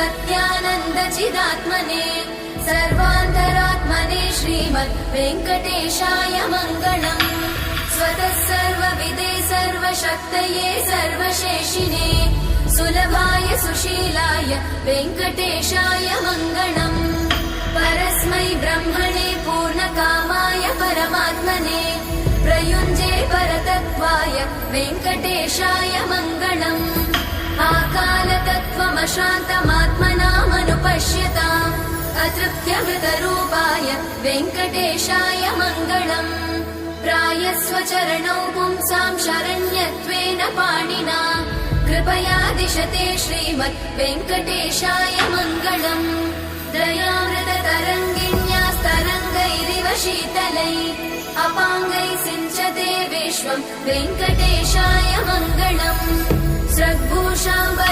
सत्यानन्दचिदात्मने सर्वान्तरात्मने श्रीमद् वेङ्कटेशाय मङ्गलम्। स्वतः सर्वविदे सर्वशक्तये सर्वशेषिणे सुलभाय सुशीलाय वेङ्कटेशाय मङ्गलम्। परस्मै ब्रह्मणे पूर्णकामाय परमात्मने प्रयुञ्जे परतत्त्वाय वेङ्कटेशाय मङ्गलम्। आकालतत्त्वमशान्तमात्मनामनुपश्यताम् अतृप्त्यमृतरूपाय वेङ्कटेशाय मङ्गलम्। प्रायस्वचरणौ पुंसां शरण्यत्वेन पाणिना कृपया दिशते श्रीमद् वेङ्कटेशाय मङ्गलम्। दयामृततरङ्गिण्यास्तरङ्गैरिव शीतलै अपाङ्गैः सिञ्चते विश्वं वेङ्कटेशाय मङ्गलम्। स्रग्भूषां